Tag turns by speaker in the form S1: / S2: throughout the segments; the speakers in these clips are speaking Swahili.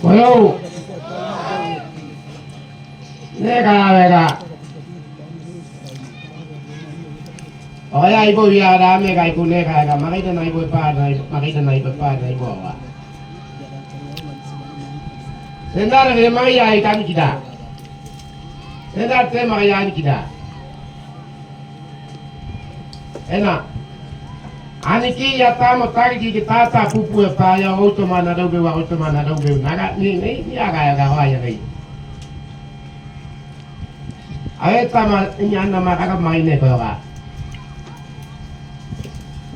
S1: Koyo. Nega. Kaya ibo dami kay kune kaya makita na ibo pa na ibo wa. Sendar ke maya ikan kita. Sendar te maya kita. Ena. Aniki ya tamo tagi kita ta pupu pa ya auto mana do be naga ni aga wa ya kai. Ayata ma inyana ma kaga maine ko ga.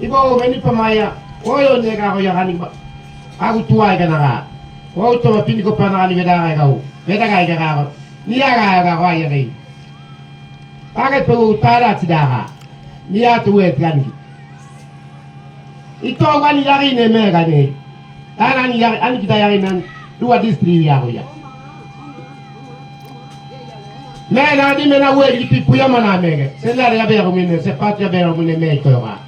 S1: Ibo meni pamaya oyo nega ko yakani ba aku tua ka na o to pini ko pana ali beda ka ni aga ko ya kai pakai tu tara tidaha ni atu e tlani ito wani yari ne me ga ne tana ni yari an kita yari nan dua distrik ya ko ya me na di me na we di pipu ya mana mege se la ya be ko mine se patria be ko mine me ko ba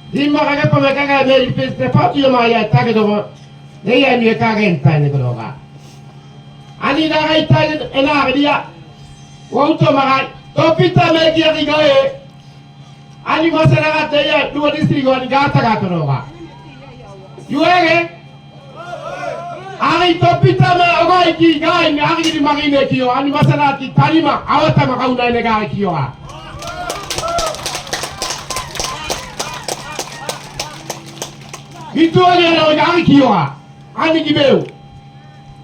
S1: Dimma kaga pa kaga me peste patu yo maya tage do ne ya mi kaga entane ko ga ani da ga ita ena dia wo to maga to pita me ki ri ga e ani masara ga te ya dua distrik go ani ga ta ga to ga yu ege ani to pita me o ki ga ni ani di magi ne ki yo ani masara ki tarima awata ma ka una ne ga ki yo ga Itu aja yang orang kiwa, ani kibeu,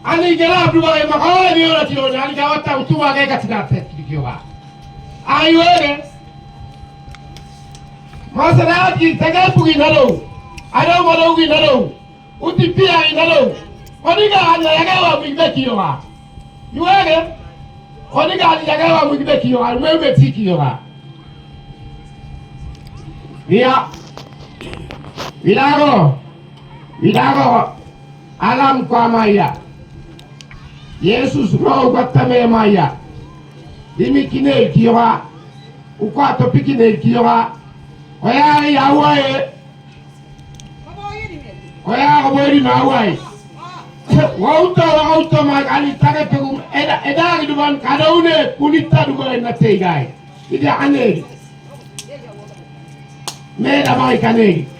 S1: ani kira dua yang makan ni orang kiwa, ani kawat tahu tu bagai kat sedap set kiwa. Ayu ni, masalah kita kan pergi nalu, ada malu pergi nalu, uti pia nalu, koni kan ada yang awak pergi kiwa, you ni, koni kan ada yang awak pergi kiwa, mau pergi kiwa. Dia Ilago alam kwa maya Yesus roho katame maya dimi kine kiwa ukwa to pikine kiwa oya yawe oya ko bori na wai wauto ma ali tage pegu eda giduban kadaune kunita dugo na tegai ida ane me da mai kanegi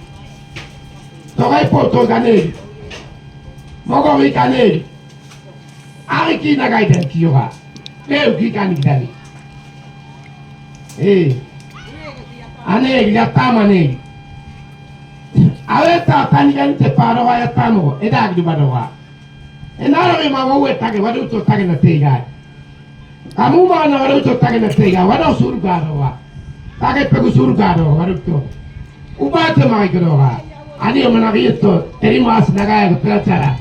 S1: Togai poto kanegi mogo wi kanegi ari ki na gaiden kiyoga leu ki kanegi dani anegi ya tama negi aweta kanigi te paro wa ya tamo eda gidu badowa enaro mi ma wo tage wadu to tage na tegai kamu ma na wadu to tage na tegai wadu surgado wa tage pegu surgado wadu to ubate mai godoga Ani yang menarik itu, terima kasih negara yang berbicara.